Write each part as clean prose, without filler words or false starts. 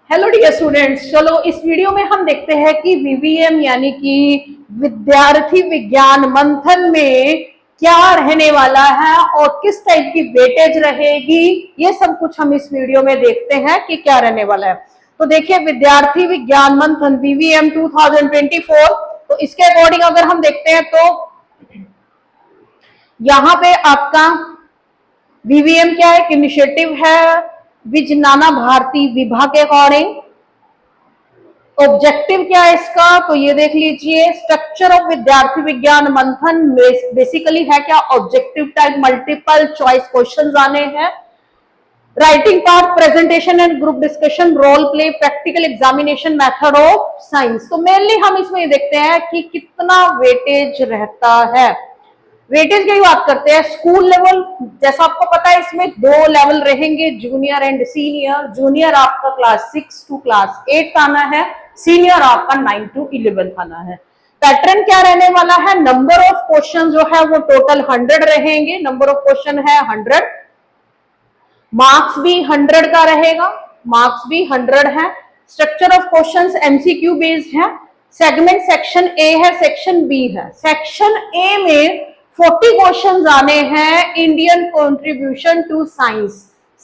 Hello dear students, चलो इस video में हम देखते हैं कि वीवीएम यानी कि विद्यार्थी विज्ञान मंथन में क्या रहने वाला है और किस टाइप की वेटेज रहेगी। ये सब कुछ हम इस वीडियो में देखते हैं कि क्या रहने वाला है। तो देखिए, विद्यार्थी विज्ञान मंथन वीवीएम 2024, तो इसके अकॉर्डिंग अगर हम देखते हैं तो यहाँ पे आपका वीवीएम क्या है, इनिशिएटिव है विजनाना भारती विभा के अकॉर्डिंग। ऑब्जेक्टिव क्या है इसका, तो ये देख लीजिए, स्ट्रक्चर ऑफ विद्यार्थी विज्ञान मंथन बेसिकली है क्या, objective type multiple choice questions आने हैं। Writing part, presentation and group discussion, role play, practical examination method of science. तो मेनली हम इसमें ये देखते हैं कि कितना वेटेज रहता है। वेटेज की बात करते हैं, स्कूल लेवल, जैसा आपको पता है इसमें 2 लेवल रहेंगे, जूनियर एंड सीनियर। जूनियर आपका क्लास 6 टू क्लास 8 आना है, सीनियर आपका 9 टू 11 आना है। पैटर्न क्या रहने वाला है, नंबर ऑफ क्वेश्चन जो है वो टोटल 100 रहेंगे, नंबर ऑफ क्वेश्चन है 100, मार्क्स भी 100 का रहेगा, मार्क्स भी 100 है। Structure of questions MCQ based है। सेगमेंट सेक्शन ए है, सेक्शन बी है। सेक्शन ए में 40 क्वेश्चंस आने हैं, Indian contribution to science.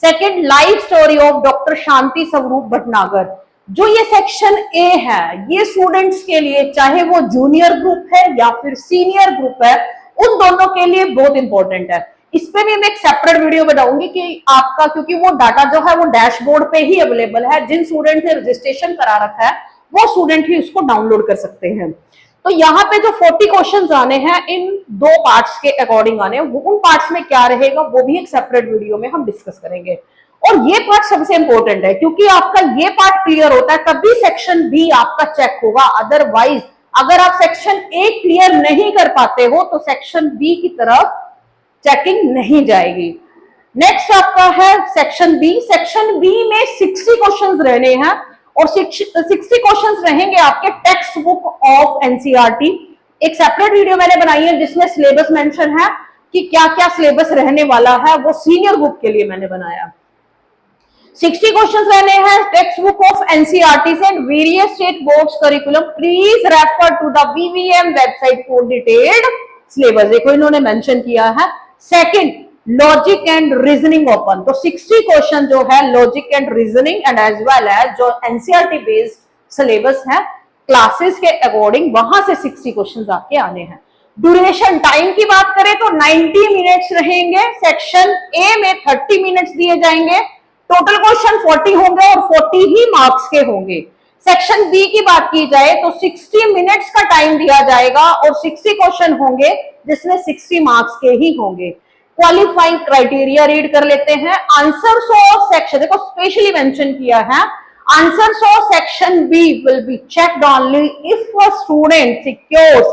Second, life story of doctor Shanti Swarup Bhatnagar. जो ये सेक्शन ए है, ये स्टूडेंट्स के लिए, चाहे वो जूनियर ग्रुप है या फिर सीनियर ग्रुप है, उन दोनों के लिए बहुत इंपॉर्टेंट है। इस पे भी मैं एक सेपरेट वीडियो बनाऊंगी कि आपका, क्योंकि वो डाटा जो है वो डैशबोर्ड पे ही अवेलेबल है। जिन स्टूडेंट ने रजिस्ट्रेशन करा रखा है वो स्टूडेंट ही उसको डाउनलोड कर सकते हैं। तो यहाँ पे जो 40 क्वेश्चंस आने हैं, इन 2 पार्ट्स के अकॉर्डिंग आने हैं। उन पार्ट्स में क्या रहेगा वो भी एक सेपरेट वीडियो में हम डिस्कस करेंगे। और ये पार्ट सबसे इंपॉर्टेंट है, क्योंकि आपका ये पार्ट क्लियर होता है तभी सेक्शन बी आपका चेक होगा। अदरवाइज अगर आप सेक्शन ए क्लियर नहीं कर पाते हो तो सेक्शन बी की तरफ चेकिंग नहीं जाएगी। नेक्स्ट आपका है सेक्शन बी। सेक्शन बी में 60 क्वेश्चंस रहने हैं और 60 क्वेश्चंस रहेंगे आपके टेक्स्ट बुक ऑफ एनसीईआरटी। एक सेपरेट वीडियो मैंने बनाई है जिसमें सिलेबस मेंशन है कि क्या क्या सिलेबस रहने वाला है, वो सीनियर ग्रुप के लिए मैंने बनाया। 60 क्वेश्चंस रहने हैं टेक्स्ट बुक ऑफ एनसीईआरटी से, various state boards curriculum. Please refer to the VVM website for detailed syllabus, देखो इन्होंने मेंशन किया है। Second, logic and reasoning open. तो 60 क्वेश्चन जो है logic and reasoning and as well as जो NCERT based syllabus है क्लासेस के अकॉर्डिंग, वहां से 60 क्वेश्चंस आके आने हैं। ड्यूरेशन टाइम की बात करें तो 90 मिनट्स रहेंगे। सेक्शन ए में 30 मिनट्स दिए जाएंगे, टोटल क्वेश्चन 40 होंगे और 40 ही मार्क्स के होंगे। सेक्शन बी की बात की जाए तो 60 मिनट्स का टाइम दिया जाएगा और 60 क्वेश्चन होंगे जिसमें 60 मार्क्स के ही होंगे। क्वालिफाइंग क्राइटेरिया रीड कर लेते हैं। आंसर्स ऑफ सेक्शन, देखो स्पेशली मेंशन किया है, answers of section B will be checked only if a student secures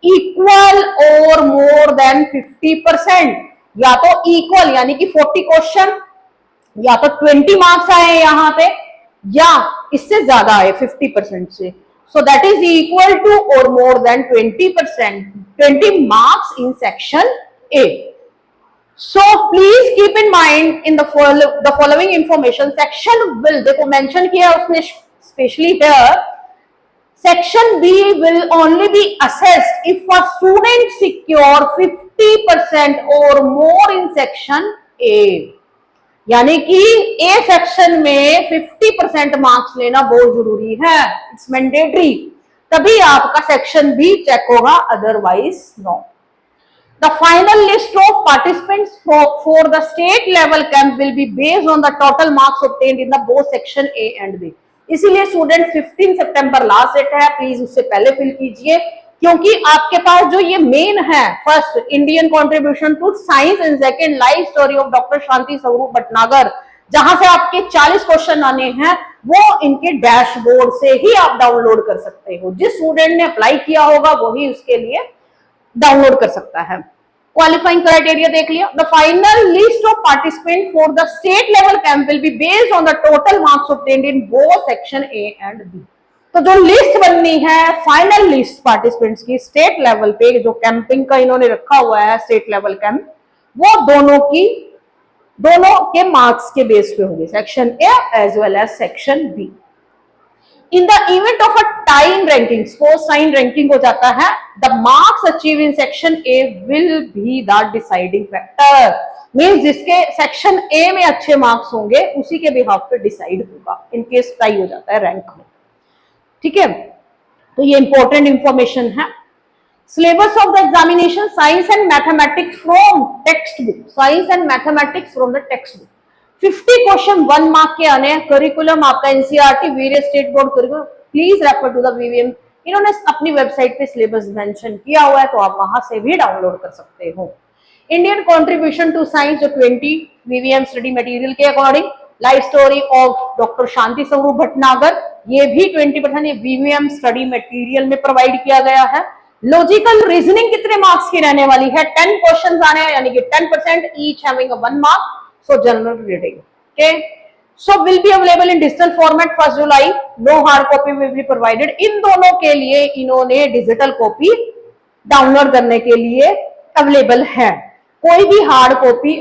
equal और मोर देन 50%। या तो इक्वल यानी कि 40 क्वेश्चन या तो 20 मार्क्स आए यहां पे, या इससे ज्यादा आए 50% से। So that is equal to और more than 20%, 20 marks in section A. So please keep in mind in the following information. Section will, देखो मेंशन किया उसने specially here, section B will only be assessed if a student secure 50% or more in section A. यानी कि A section में 50% marks लेना बहुत जरूरी है, इट्स मैंडेटरी, तभी आपका सेक्शन बी चेक होगा, otherwise no. The final list of participants for the state level camp will be based on the total marks obtained in the both section A and B. इसीलिए student 15 सितंबर last date है, please उससे पहले fill कीजिए, क्योंकि आपके पास जो ये main है, first Indian contribution to science and second life story of doctor Shanti Swarup Bhatnagar, जहां से आपके 40 क्वेश्चन आने हैं, वो इनके डैशबोर्ड से ही आप डाउनलोड कर सकते हो। जिस स्टूडेंट ने अप्लाई किया होगा वही उसके लिए डाउनलोड कर सकता है। क्वालिफाइंग क्राइटेरिया देख लिया। The final list of participant for the state level camp will be based on the total marks obtained in both section A and B. तो जो लिस्ट बननी है, फाइनल लिस्ट पार्टिसिपेंट्स की स्टेट लेवल पे, जो camping का इन्होंने रखा हुआ है स्टेट लेवल कैंप, वो दोनों के मार्क्स के बेस पे होंगे, section A as well as section B. In the event of a time ranking, suppose time ranking हो जाता है, the marks achieve in section A will be the deciding factor. Means जिसके section A में अच्छे marks होंगे उसी के behalf पे डिसाइड होगा इन केस टाई हो जाता है रैंक में। ठीक है, तो ये इंपॉर्टेंट इंफॉर्मेशन है। Syllabus of the examination, science and mathematics from text book, science and mathematics from the text book. 50 question 1 mark के आने हैं। करिकुलम आपका NCERT various state board curriculum, please refer to the VVM. इन्होंने अपनी website पे syllabus mention किया हुआ है, तो आप वहां से भी डाउनलोड कर सकते हो। इंडियन कंट्रीब्यूशन टू साइंस जो 20 वीवीएम स्टडी मटेरियल के according, life story of doctor Shanti Swarup Bhatnagar, ये भी 20% ये वीवीएम स्टडी मटेरियल में प्रोवाइड किया गया है। लॉजिकल रीजनिंग कितने मार्क्स की रहने वाली है? 10 क्वेश्चंस आने हैं, यानी कि 10% each having 1 mark. So general reading, okay, so will be available in digital format 1 जुलाई, no hard copy will be provided. इन दोनों के लिए इन्होंने डिजिटल कॉपी डाउनलोड करने के लिए अवेलेबल है, कोई भी हार्ड कॉपी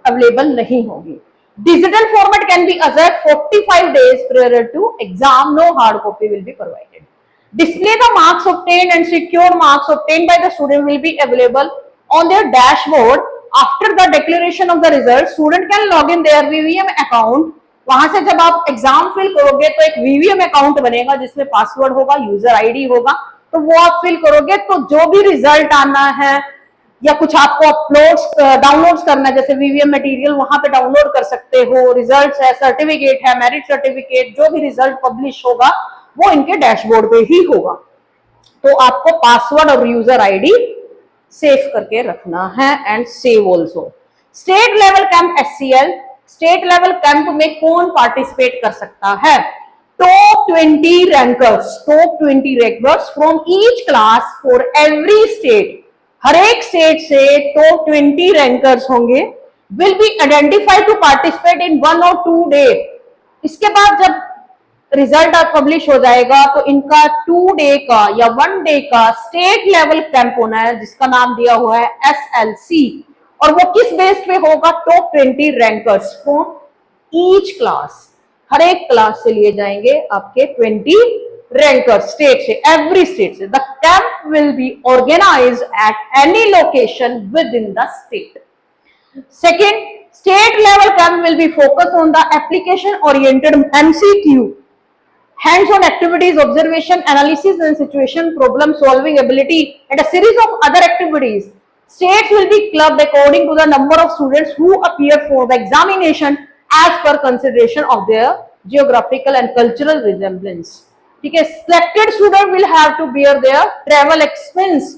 अवेलेबल नहीं होगी। Digital format can be assessed 45 days prior to exam, no hard copy will be provided. Display the marks obtained and secure marks obtained by the student will be available on their dashboard. After the declaration of the result, student can log in their VVM account. वहां से जब आप exam fill करोगे तो एक VVM account बनेगा जिसमें password होगा, यूजर आईडी होगा, तो वो आप फिल करोगे तो जो भी रिजल्ट आना है या कुछ आपको अपलोड्स डाउनलोड्स करना है, जैसे वीवीएम मटेरियल वहां पे डाउनलोड कर सकते हो, रिजल्ट्स है, सर्टिफिकेट है, मेरिट सर्टिफिकेट, जो भी रिजल्ट पब्लिश होगा वो इनके डैशबोर्ड पे ही होगा। तो आपको पासवर्ड और यूजर आईडी सेव करके रखना है and save also. State level camp HCL, state level camp में कौन पार्टिसिपेट कर सकता है? Top 20 rankers, top 20 rankers from each class for every state, हर एक स्टेट से टॉप 20 रैंकर्स होंगे, will be identified to participate in 1 or 2 day. इसके बाद जब रिजल्ट पब्लिश हो जाएगा तो इनका 2 डे का या 1 डे का स्टेट लेवल कैंप होना है जिसका नाम दिया हुआ है एसएलसी, और वो किस बेस पे होगा? Top 20 rankers from each class, हर एक क्लास से लिए जाएंगे आपके 20 रैंकर स्टेट से, एवरी स्टेट से। The camp will be organised at any location within the state. Second, state level camp will be focus on the application oriented MCQ, hands on activities, observation, analysis and situation problem solving ability, and a series of other activities. States will be clubbed according to the number of students who appear for the examination as per consideration of their geographical and cultural resemblance. ठीक है, selected student will have to bear their travel expense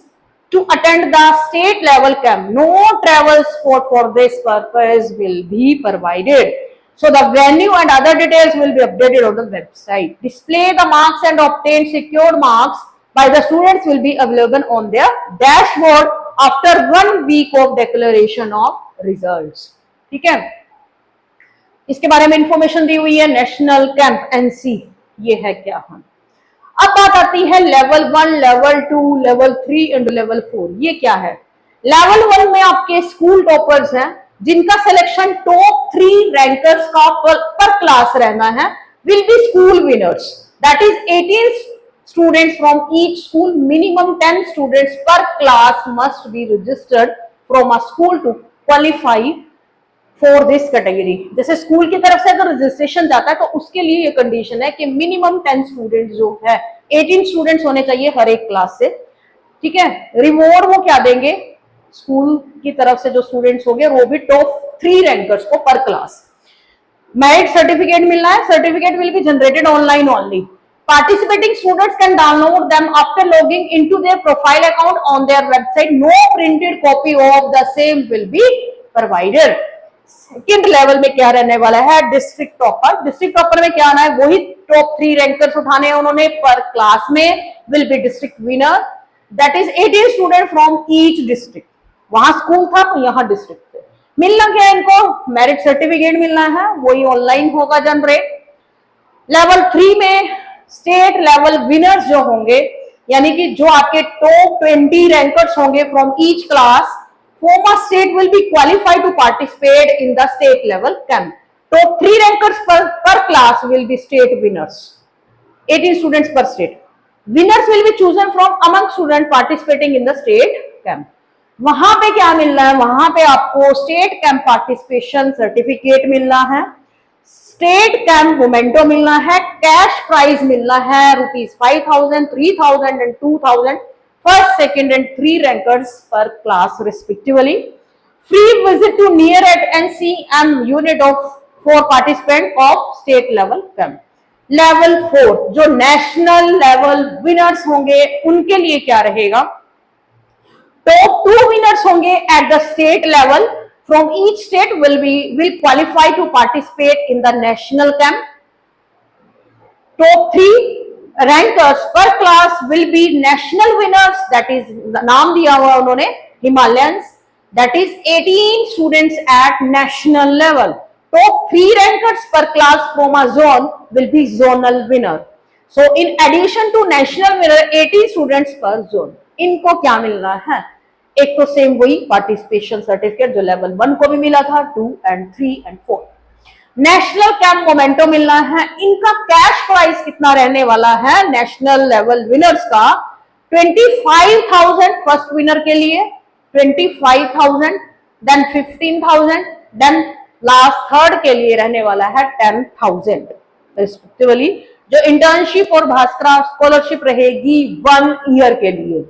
to attend the state level camp. No travel support for this purpose will be provided. So the venue and other details will be updated on the website. Display the marks and obtained secured marks by the students will be available on their dashboard after 1 week of declaration of results. ठीक है, इसके बारे में information दी हुई है। National camp NC ये है क्या? हम अब बात आती है level 1, level 2, level 3 and level 4। ये क्या है? लेवल 1 में आपके स्कूल टॉपर्स हैं जिनका सिलेक्शन टॉप 3 रैंकर्स का पर क्लास रहना है, will be school winners, that is 18 students from each school, minimum 10 students per class must be registered from a school to qualify for this category. जैसे school की तरफ से अगर रजिस्ट्रेशन जाता है तो उसके लिए ये कंडीशन है कि मिनिमम 10 स्टूडेंट्स जो है, 18 स्टूडेंट्स होने चाहिए हर एक क्लास से। ठीक है, रिवॉर्ड वो क्या देंगे? स्कूल की तरफ से जो स्टूडेंट्स होंगे वो भी टॉप 3 रैंकर्स को पर क्लास मेरिट सर्टिफिकेट मिलना है। Certificate will be generated online only. Participating students can download them after logging into their profile account on their website. No printed copy of the same will be provided. Second level में क्या रहने वाला है? District topper. District topper में क्या आना है? वही टॉप 3 रैंकर्स उठाने हैं उन्होंने पर क्लास में, will be district winner, that is 18 student from each district. वहां स्कूल था तो यहाँ डिस्ट्रिक्ट थे। मिलना क्या है इनको? मेरिट सर्टिफिकेट मिलना है, वही ऑनलाइन होगा जनरेट। लेवल 3 में स्टेट लेवल विनर्स जो होंगे, यानी कि जो आपके टॉप 20 रैंकर्स होंगे from each class, former state will be qualified to participate in the state level camp. Top 3 rankers per class will be state winners. 18 students per state. Winners will be chosen from among students participating in the state camp. वहां पे क्या मिलना है, वहां पे आपको state camp participation certificate मिलना है, स्टेट कैंप मोमेंटो मिलना है, कैश प्राइज मिलना है ₹5,000, 3,000 and 2,000 first, second and 3 rankers per class respectively. Free visit to near at NCM unit of for participant of state level camp. Level 4 जो national level winners होंगे उनके लिए क्या रहेगा, टॉप 2 विनर्स होंगे at the state level from each state will qualify to participate in the national camp. Top 3 rankers per class will be national winners, that is नाम दिया हुआ उन्होंने Himalayans, that is 18 students at national level. Top 3 rankers per class from a zone will be zonal winner. So in addition to national winner 80 students per zone. इनको क्या मिल रहा है, एक तो सेम वही पार्टिसिपेशन सर्टिफिकेट जो लेवल 1 को भी मिला था, 2 and 3 and 4. National camp memento मिलना है. इनका कैश प्राइस कितना रहने वाला है नेशनल लेवल विनर्स का, 25,000 फर्स्ट विनर के लिए, 25,000, देन 15,000, देन लास्ट थर्ड के लिए रहने वाला है 10,000 रिस्पेक्टिवली. जो इंटर्नशिप और भास्करा स्कॉलरशिप रहेगी 1 ईयर के लिए.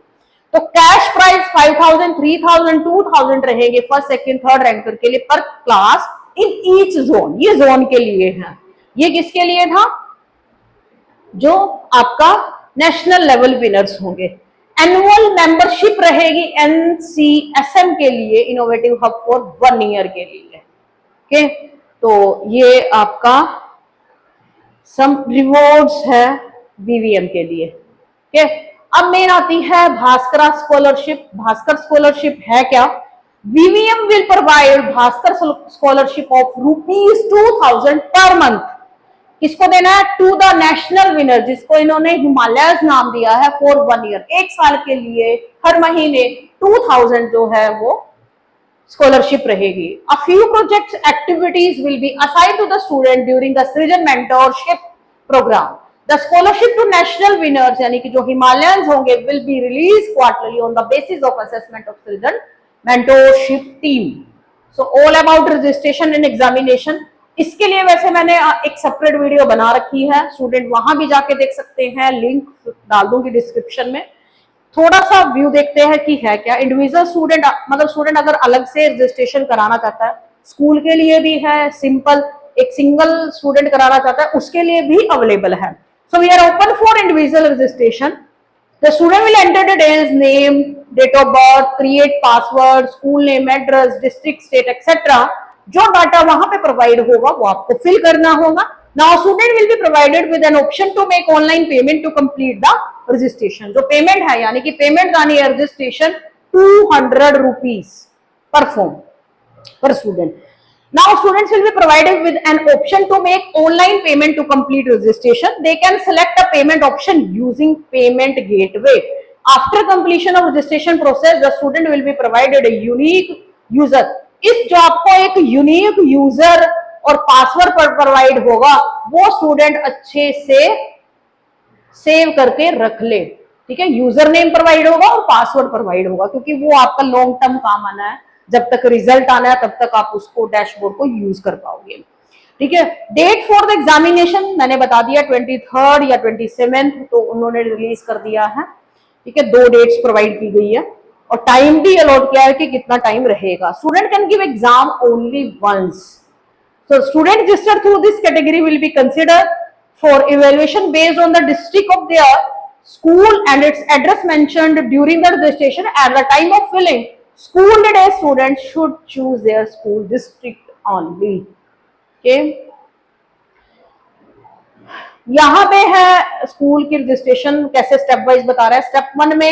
तो कैश प्राइस 5,000, 3,000, 2,000 रहेंगे फर्स्ट, सेकंड, थर्ड रैंकर के लिए पर क्लास इन ईच जोन. ये जोन के लिए है. ये किसके लिए था, जो आपका नेशनल लेवल विनर्स होंगे. एनुअल मेंबरशिप रहेगी NCSM के लिए, इनोवेटिव हब फॉर 1 ईयर के लिए. ओके, तो ये आपका सम रिवॉर्ड्स है BVM के लिए. ओके, अब मेन आती है भास्करा स्कॉलरशिप. भास्कर स्कॉलरशिप है क्या, BVM will provide Bhaskar scholarship of ₹2,000 per month. किसको देना है, टू द नेशनल विनर, जिसको इन्होंने हिमालयस नाम दिया है, फॉर 1 ईयर, 1 साल के लिए हर महीने 2,000 जो है वो स्कॉलरशिप रहेगी. A few projects activities will be assigned to the student during the Srijan mentorship program. The scholarship to national winners यानी कि जो हिमालयंस होंगे will be release quarterly on the basis of assessment of Srijan mentorship team. So all about registration and examination. इसके लिए वैसे मैंने एक separate video बना रखी है, स्टूडेंट वहां भी जाके देख सकते हैं, लिंक डाल दूंगी डिस्क्रिप्शन में. थोड़ा सा व्यू देखते हैं कि है क्या. इंडिविजुअल स्टूडेंट मतलब स्टूडेंट अगर अलग से रजिस्ट्रेशन कराना चाहता है, स्कूल के लिए भी है, सिंपल एक सिंगल स्टूडेंट कराना चाहता है उसके लिए भी अवेलेबल है. So we are open for individual registration. The student will enter the days name, date of birth, create password, school name, address, district, state etcetera. जो डाटा वहां पे प्रोवाइड होगा वो आपको फिल करना होगा. Now student will be provided with an option to make online payment to complete the registration. जो payment है यानी कि पेमेंट आनी है रजिस्ट्रेशन ₹200 पर form per student. Now students will be provided with an option to make online payment to complete registration. They can select a payment option using payment gateway. After completion of registration process, the student will be provided a unique user. इस जो आपको एक unique user और password पर provide होगा वो student अच्छे से सेव करके रख ले. ठीक है, यूजर नेम प्रोवाइड होगा और पासवर्ड प्रोवाइड होगा क्योंकि वो आपका लॉन्ग टर्म काम आना है. जब तक रिजल्ट आना है तब तक आप उसको डैशबोर्ड को यूज कर पाओगे. ठीक है, डेट फॉर द एग्जामिनेशन मैंने बता दिया 23rd या 27th, तो उन्होंने रिलीज कर दिया है. ठीक है, 2 डेट्स प्रोवाइड की गई है और टाइम भी अलॉट किया है कि कितना टाइम रहेगा. Student can give exam only once. So student registered through this category will be considered for evaluation based on the district of their school and its address mentioned during the registration. At the time of filling, school day students should choose their school district only. Okay. यहाँ पे है school की registration कैसे step wise बता रहा है. Step 1 में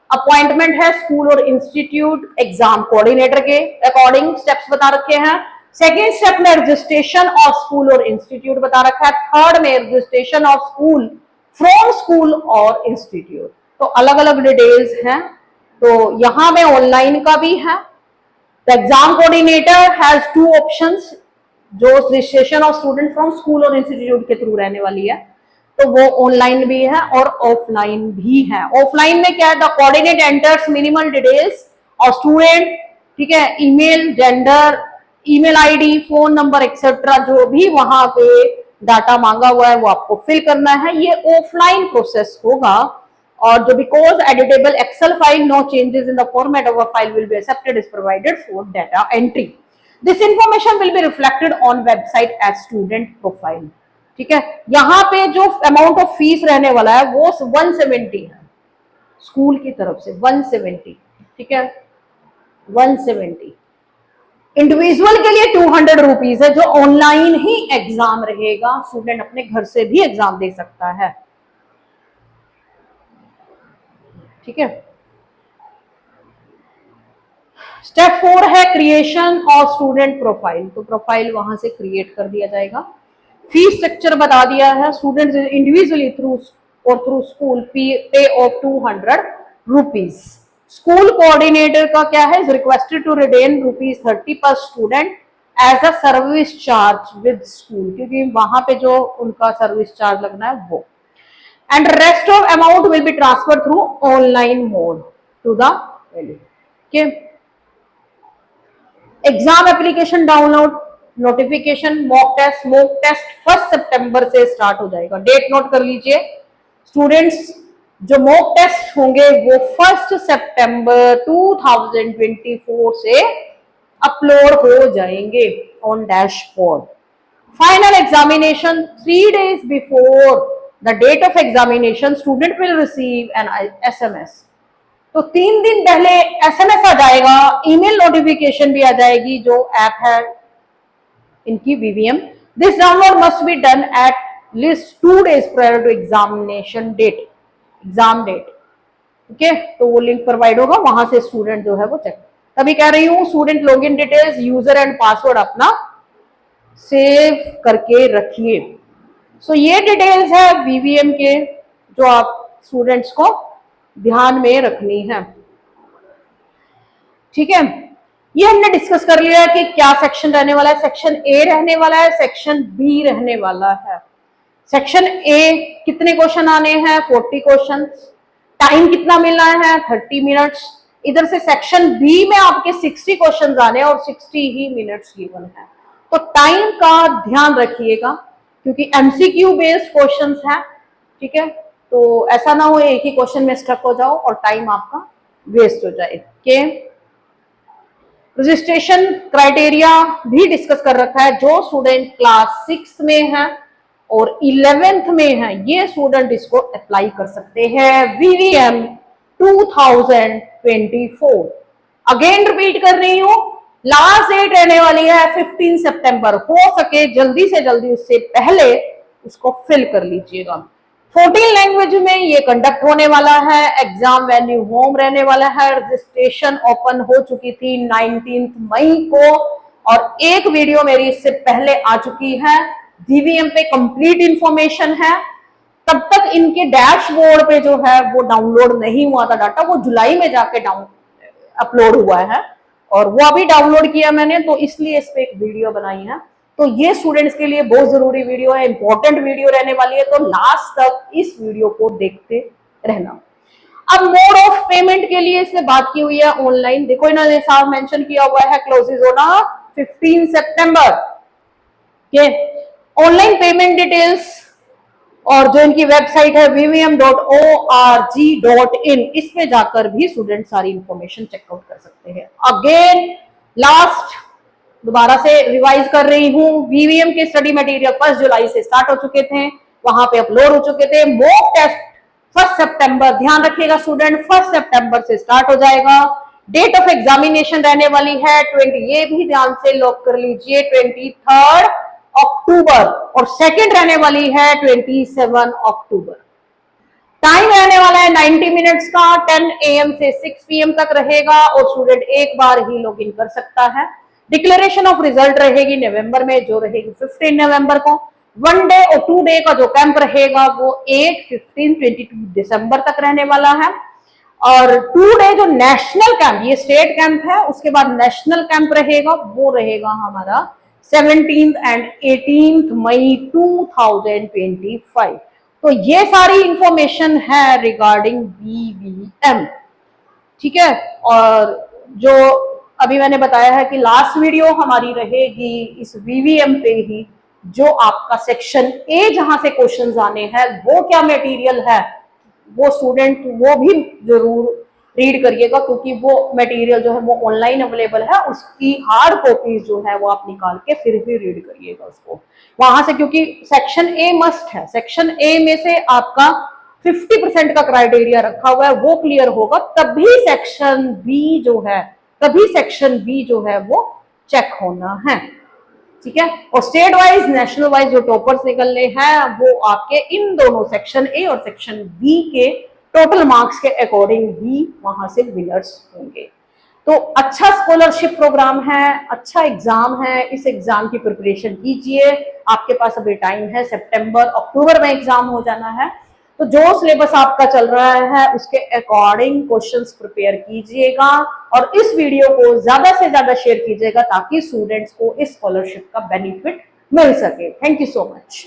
appointment है स्कूल और इंस्टीट्यूट एग्जाम कोऑर्डिनेटर के अकॉर्डिंग स्टेप्स बता रखे हैं. सेकेंड स्टेप में रजिस्ट्रेशन ऑफ स्कूल और इंस्टीट्यूट बता रखा है. थर्ड में registration of school from school और इंस्टीट्यूट. तो अलग अलग डिटेल्स हैं. तो यहां में ऑनलाइन का भी है. The exam coordinator has 2 options. जो registration of student from school और इंस्टीट्यूट के थ्रू रहने वाली है. तो वो ऑनलाइन भी है और ऑफलाइन भी है। ऑफलाइन में क्या है, the coordinate enters minimal details और स्टूडेंट, ठीक है, email, gender, email ID, phone number etcetera, जो भी वहां पे डाटा मांगा हुआ है वो आपको फिल करना है। ये ऑफलाइन प्रोसेस होगा। और जो because editable Excel file, no changes in the format of a file will be accepted is provided for data entry. This information will be reflected on website as student profile. ठीक है, यहाँ पे जो amount of fees रहने वाला है वो 170 है स्कूल की तरफ से, 170। ठीक है, 170। इंडिविजुअल के लिए 200 रुपीज है, जो ऑनलाइन ही एग्जाम रहेगा, स्टूडेंट अपने घर से भी एग्जाम दे सकता है। ठीक है, स्टेप 4 है क्रिएशन ऑफ स्टूडेंट प्रोफाइल। तो प्रोफाइल वहां से क्रिएट कर दिया जाएगा। फीस स्ट्रक्चर बता दिया है, student individually through school pay of 200 rupees. School coordinator का क्या है, requested to retain ₹30 per student as a service charge with school, क्योंकि वहां पे जो उनका सर्विस चार्ज लगना है वो। And rest of amount will be transfer through online mode to the value. Exam application download, notification, mock test 1 सितंबर से स्टार्ट हो जाएगा। डेट नोट कर लीजिए स्टूडेंट्स, जो मॉक टेस्ट होंगे वो 1 सितंबर 2024 से अपलोड हो जाएंगे on dashboard. Final examination 3 days before the date of examination student will receive an SMS। तो 3 दिन पहले SMS आ जाएगा, ईमेल नोटिफिकेशन भी आ जाएगी, जो ऐप है इनकी VVM। This download must be done at least 2 days prior to examination date, exam date. ठीक है, तो वो लिंक प्रोवाइड होगा, वहां से स्टूडेंट जो है वो चेक। तभी कह रही हूँ student login details, user and password अपना सेव करके रखिए। सो ये डिटेल्स है VVM के, जो आप स्टूडेंट्स को ध्यान में रखनी है। ठीक है, ये हमने डिस्कस कर लिया है कि क्या सेक्शन रहने वाला है। सेक्शन ए रहने वाला है, सेक्शन बी रहने वाला है। सेक्शन ए कितने क्वेश्चन आने हैं, 40 क्वेश्चन। टाइम कितना मिलना है, 30 मिनट्स। इधर से सेक्शन बी में आपके 60 क्वेश्चन आने हैं और 60 ही मिनट्स गिवन है। तो टाइम का ध्यान रखिएगा, क्योंकि MCQ बेस्ड क्वेश्चंस हैं। ठीक है, तो ऐसा ना हो एक ही क्वेश्चन में स्टक हो जाओ और टाइम आपका वेस्ट हो जाए। के रजिस्ट्रेशन क्राइटेरिया भी डिस्कस कर रखा है। जो स्टूडेंट क्लास 6 में है और 11th में है, ये स्टूडेंट इसको अप्लाई कर सकते हैं। VVM 2024। अगेन रिपीट कर रही हूं, लास्ट डेट रहने वाली है 15 सितंबर। हो सके जल्दी से जल्दी उससे पहले उसको फिल कर लीजिएगा। 14 लैंग्वेज में ये कंडक्ट होने वाला है। एग्जाम वेन्यू होम रहने वाला है। रजिस्ट्रेशन ओपन हो चुकी थी 19 मई को और एक वीडियो मेरी इससे पहले आ चुकी है। VVM पे कंप्लीट इंफॉर्मेशन है। तब तक इनके डैशबोर्ड पे जो है वो डाउनलोड नहीं हुआ था डाटा, वो जुलाई में जाके अपलोड हुआ है और वो अभी डाउनलोड किया मैंने, तो इसलिए इस पे एक वीडियो बनाई है। तो ये स्टूडेंट्स के लिए बहुत जरूरी वीडियो है, इंपॉर्टेंट वीडियो रहने वाली है, तो लास्ट तक इस वीडियो को देखते रहना। अब मोड ऑफ पेमेंट के लिए इसने बात की हुई है ऑनलाइन। देखो इन्होंने साफ मेंशन किया हुआ है क्लोजेज होना 15 सितंबर के। ऑनलाइन पेमेंट डिटेल्स और जो इनकी वेबसाइट है vvm.org.in, इसमें जाकर भी स्टूडेंट सारी इंफॉर्मेशन चेकआउट कर सकते हैं। अगेन लास्ट दोबारा से रिवाइज कर रही हूँ, VVM के स्टडी मटेरियल 1 जुलाई से स्टार्ट हो चुके थे, वहां पे अपलोड हो चुके थे। मॉक टेस्ट 1 सितंबर, ध्यान रखिएगा स्टूडेंट, 1 सितंबर से स्टार्ट हो जाएगा। डेट ऑफ एग्जामिनेशन रहने वाली है 20, ये भी ध्यान से लॉक कर लीजिए, 23 अक्टूबर, और सेकंड रहने वाली है 27 अक्टूबर। टाइम रहने वाला है 90 मिनट्स का, 10 AM से 6 PM तक रहेगा और स्टूडेंट एक बार ही लॉग इन कर सकता है। डिक्लेरेशन ऑफ रिजल्ट रहेगी नवंबर में, जो रहेगी 15 नवंबर को। 1 डे और 2 डे का जो कैंप रहेगा वो 8, 15, 22 दिसंबर तक रहने वाला है। और 2 डे जो नेशनल कैंप, ये स्टेट कैंप है, उसके बाद नेशनल कैंप रहेगा, वो रहेगा हमारा 17 एंड 18 मई 2025। तो ये सारी इंफॉर्मेशन है रिगार्डिंग VVM, ठीक है। और जो अभी मैंने बताया है कि लास्ट वीडियो हमारी रहेगी इस VVM पे ही, जो आपका सेक्शन ए जहां से क्वेश्चंस आने हैं वो क्या मटेरियल है, वो स्टूडेंट वो भी जरूर रीड करिएगा, क्योंकि वो मटेरियल जो है वो ऑनलाइन अवेलेबल है, उसकी हार्ड कॉपीज जो है वो आप निकाल के फिर भी रीड करिएगा उसको वहां से, क्योंकि सेक्शन ए मस्ट है। सेक्शन ए में से आपका 50% का क्राइटेरिया रखा हुआ है, वो क्लियर होगा तभी सेक्शन बी जो है, तभी सेक्शन बी जो है वो चेक होना है, ठीक है। और स्टेट वाइज नेशनल वाइज जो टॉपर्स निकलने हैं वो आपके इन दोनों सेक्शन ए और सेक्शन बी के टोटल मार्क्स के अकॉर्डिंग ही वहां से विनर्स होंगे। तो अच्छा स्कॉलरशिप प्रोग्राम है, अच्छा एग्जाम है, इस एग्जाम की प्रिपरेशन कीजिए। आपके पास अभी टाइम है, सितंबर अक्टूबर में एग्जाम हो जाना है, तो जो सिलेबस आपका चल रहा है उसके अकॉर्डिंग क्वेश्चंस प्रिपेयर कीजिएगा और इस वीडियो को ज्यादा से ज्यादा शेयर कीजिएगा ताकि स्टूडेंट्स को इस स्कॉलरशिप का बेनिफिट मिल सके। Thank you so much.